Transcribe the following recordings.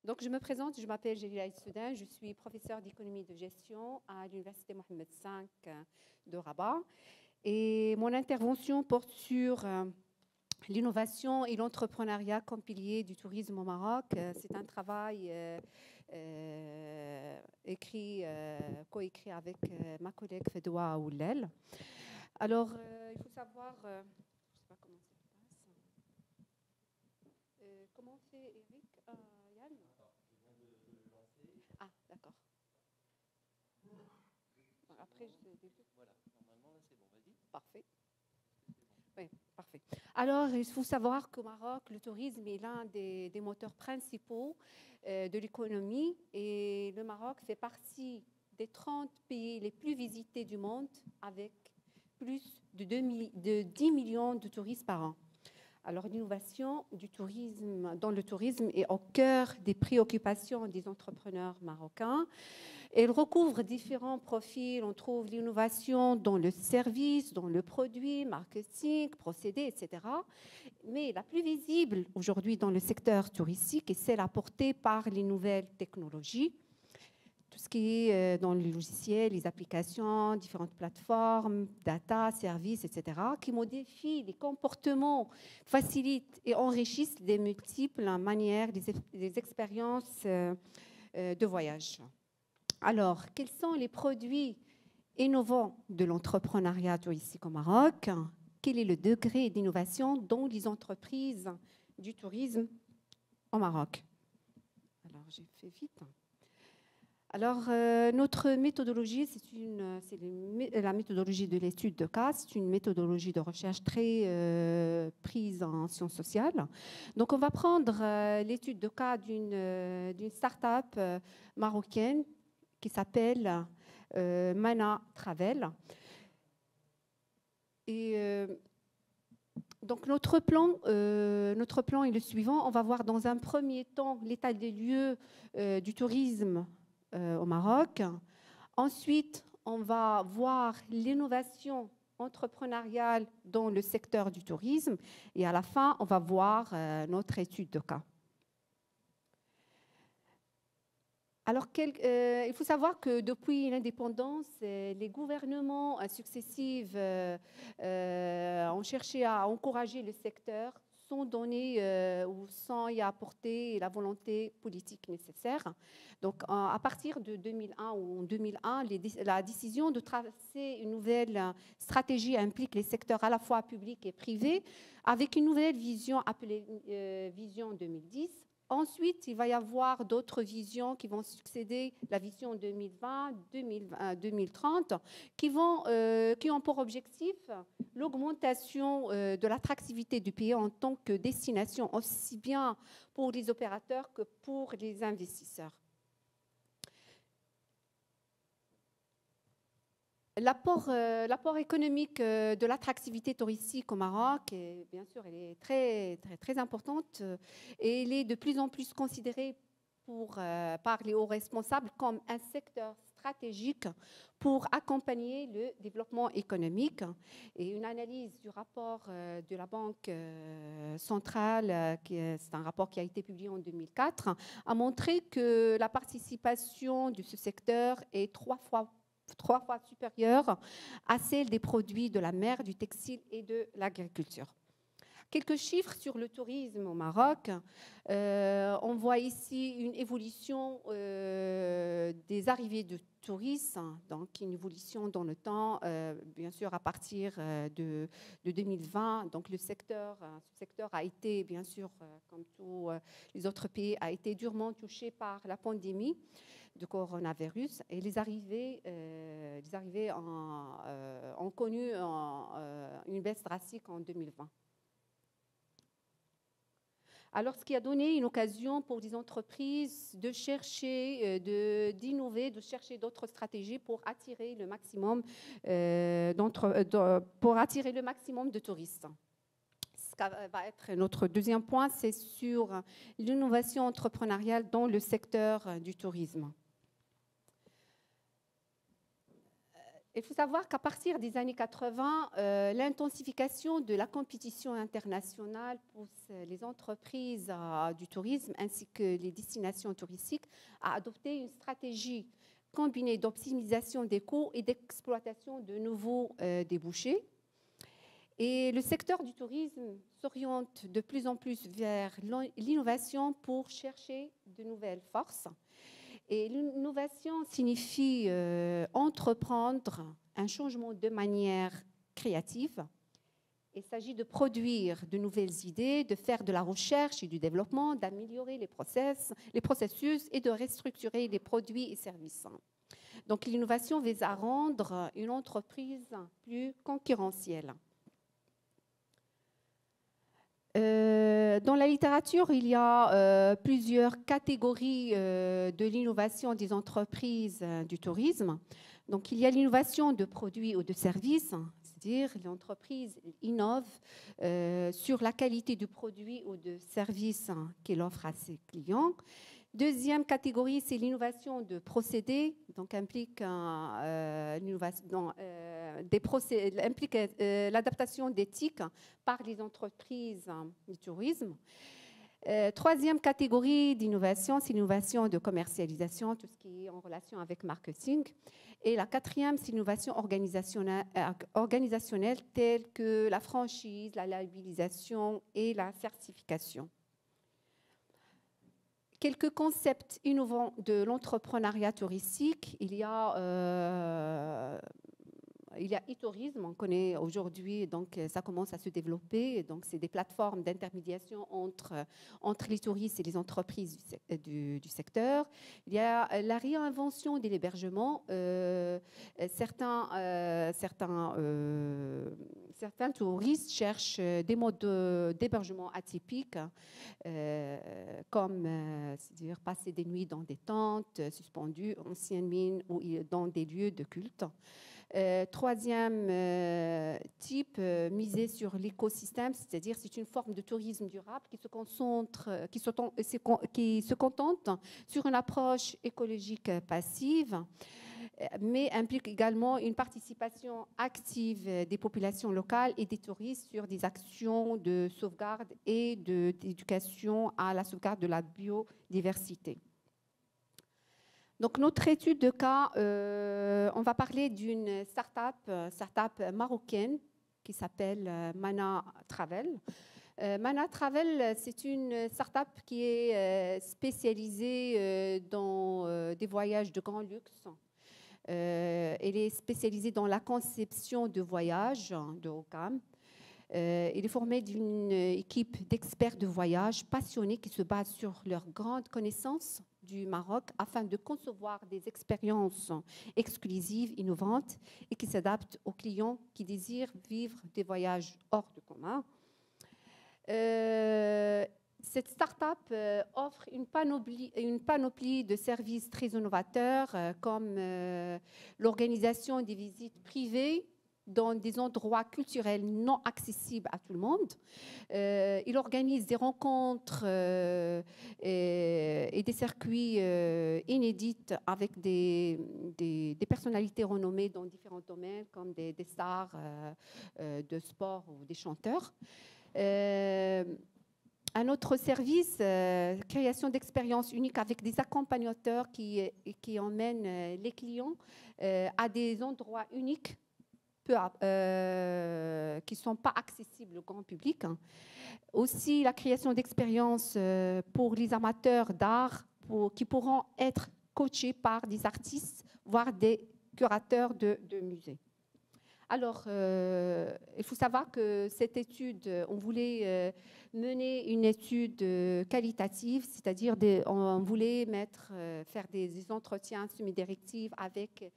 Donc, je me présente, je m'appelle Jelila Soudin, je suis professeure d'économie de gestion à l'Université Mohamed V de Rabat. Et mon intervention porte sur l'innovation et l'entrepreneuriat comme pilier du tourisme au Maroc. C'est un travail coécrit avec ma collègue Fedoua Oulel. Alors, il faut savoir, je ne sais pas comment ça se passe. Comment on fait, Eric? Yann? Ah, d'accord. Après, voilà, normalement, là, c'est bon, vas-y. Parfait. Oui, parfait. Alors, il faut savoir qu'au Maroc, le tourisme est l'un des moteurs principaux de l'économie et le Maroc fait partie des 30 pays les plus visités du monde avec plus de 10 millions de touristes par an. Alors, l'innovation du tourisme dans le tourisme est au cœur des préoccupations des entrepreneurs marocains. Elle recouvre différents profils. On trouve l'innovation dans le service, dans le produit, marketing, procédés, etc. Mais la plus visible aujourd'hui dans le secteur touristique est celle apportée par les nouvelles technologies. Tout ce qui est dans les logiciels, les applications, différentes plateformes, data, services, etc., qui modifient les comportements, facilitent et enrichissent les multiples manières, les expériences de voyage. Alors, quels sont les produits innovants de l'entrepreneuriat touristique au Maroc? Quel est le degré d'innovation dans les entreprises du tourisme au Maroc? Alors, j'ai fait vite. Alors, notre méthodologie, c'est la méthodologie de l'étude de cas. C'est une méthodologie de recherche très prise en sciences sociales. Donc, on va prendre l'étude de cas d'une start-up marocaine qui s'appelle Mana Travel. Et donc, notre plan est le suivant. On va voir dans un premier temps l'état des lieux du tourisme au Maroc. Ensuite, on va voir l'innovation entrepreneuriale dans le secteur du tourisme. Et à la fin, on va voir notre étude de cas. Alors, il faut savoir que depuis l'indépendance, les gouvernements successifs ont cherché à encourager le secteur sans donner ou sans y apporter la volonté politique nécessaire. Donc, à partir de 2001 ou en 2001, la décision de tracer une nouvelle stratégie implique les secteurs à la fois publics et privés avec une nouvelle vision appelée Vision 2010. Ensuite, il va y avoir d'autres visions qui vont succéder, la vision 2020, 2030, qui ont pour objectif l'augmentation de l'attractivité du pays en tant que destination, aussi bien pour les opérateurs que pour les investisseurs. L'apport économique de l'attractivité touristique au Maroc, bien sûr, elle est très, très, très importante et elle est de plus en plus considérée par les hauts responsables comme un secteur stratégique pour accompagner le développement économique. Et une analyse du rapport de la Banque centrale, c'est un rapport qui a été publié en 2004, a montré que la participation de ce secteur est trois fois supérieure à celle des produits de la mer, du textile et de l'agriculture. Quelques chiffres sur le tourisme au Maroc. On voit ici une évolution des arrivées de touristes, donc une évolution dans le temps, bien sûr à partir de 2020. Donc ce secteur a été, bien sûr, comme tous les autres pays, a été durement touché par la pandémie de coronavirus et les arrivées ont connu une baisse drastique en 2020. Alors, ce qui a donné une occasion pour les entreprises de chercher, d'innover, de chercher d'autres stratégies pour attirer le maximum de touristes. Ce qui va être notre deuxième point, c'est sur l'innovation entrepreneuriale dans le secteur du tourisme. Il faut savoir qu'à partir des années 80, l'intensification de la compétition internationale pousse les entreprises du tourisme ainsi que les destinations touristiques à adopter une stratégie combinée d'optimisation des coûts et d'exploitation de nouveaux débouchés. Et le secteur du tourisme s'oriente de plus en plus vers l'innovation pour chercher de nouvelles forces. Et l'innovation signifie entreprendre un changement de manière créative. Il s'agit de produire de nouvelles idées, de faire de la recherche et du développement, d'améliorer les processus et de restructurer les produits et services. Donc l'innovation vise à rendre une entreprise plus concurrentielle. Dans la littérature, il y a plusieurs catégories de l'innovation des entreprises du tourisme. Donc, il y a l'innovation de produits ou de services, c'est-à-dire l'entreprise innove sur la qualité du produit ou de service qu'elle offre à ses clients. Deuxième catégorie, c'est l'innovation de procédés, donc implique l'adaptation d'éthiques par les entreprises du tourisme. Troisième catégorie d'innovation, c'est l'innovation de commercialisation, tout ce qui est en relation avec marketing. Et la quatrième, c'est l'innovation organisationnelle telle que la franchise, la labellisation et la certification. Quelques concepts innovants de l'entrepreneuriat touristique. Il y a e-tourisme, on connaît aujourd'hui, donc ça commence à se développer. Donc, c'est des plateformes d'intermédiation entre les touristes et les entreprises du secteur. Il y a la réinvention de l'hébergement. Certains touristes cherchent des modes d'hébergement atypiques, comme c'est-à-dire passer des nuits dans des tentes suspendues, anciennes mines ou dans des lieux de culte. Troisième type, miser sur l'écosystème, c'est-à-dire c'est une forme de tourisme durable qui se contente sur une approche écologique passive, mais implique également une participation active des populations locales et des touristes sur des actions de sauvegarde et d'éducation à la sauvegarde de la biodiversité. Donc, notre étude de cas, on va parler d'une start-up marocaine qui s'appelle Mana Travel. Mana Travel, c'est une start-up qui est spécialisée dans des voyages de grand luxe. Elle est spécialisée dans la conception de voyages de haut gamme. Elle est formée d'une équipe d'experts de voyage passionnés qui se basent sur leur grande connaissance du Maroc afin de concevoir des expériences exclusives, innovantes et qui s'adaptent aux clients qui désirent vivre des voyages hors du commun. Cette start-up offre une panoplie de services très innovateurs comme l'organisation des visites privées dans des endroits culturels non accessibles à tout le monde. Il organise des rencontres et des circuits inédits avec des personnalités renommées dans différents domaines, comme des stars de sport ou des chanteurs. Un autre service, création d'expériences uniques avec des accompagnateurs qui emmènent les clients à des endroits uniques qui ne sont pas accessibles au grand public. Aussi, la création d'expériences pour les amateurs d'art qui pourront être coachés par des artistes, voire des curateurs de musées. Alors, il faut savoir que cette étude, on voulait mener une étude qualitative, c'est-à-dire on voulait faire des entretiens semi-directifs avec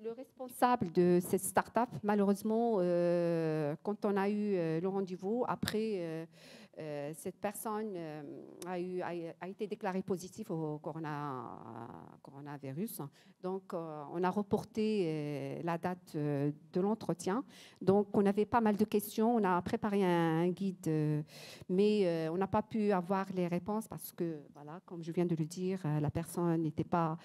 le responsable de cette start-up. Malheureusement, quand on a eu le rendez-vous, après, cette personne a été déclarée positive au coronavirus. Donc, on a reporté la date de l'entretien. Donc, on avait pas mal de questions. On a préparé un guide, mais on n'a pas pu avoir les réponses parce que, voilà, comme je viens de le dire, la personne n'était pas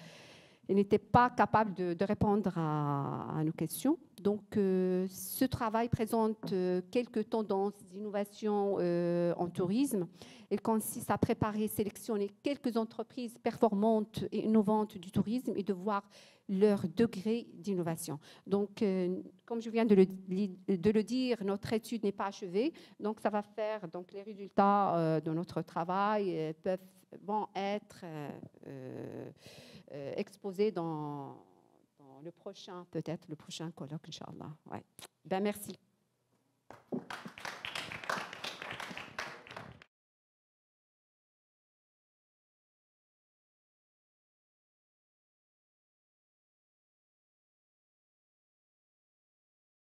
il n'était pas capable de répondre à nos questions. Donc, ce travail présente quelques tendances d'innovation en tourisme. Il consiste à préparer et sélectionner quelques entreprises performantes et innovantes du tourisme et de voir leur degré d'innovation. Donc, comme je viens de le dire, notre étude n'est pas achevée. Donc, ça va faire, donc les résultats de notre travail vont être exposés dans le prochain, peut-être le prochain colloque, Inch'Allah. Ouais. Ben, merci.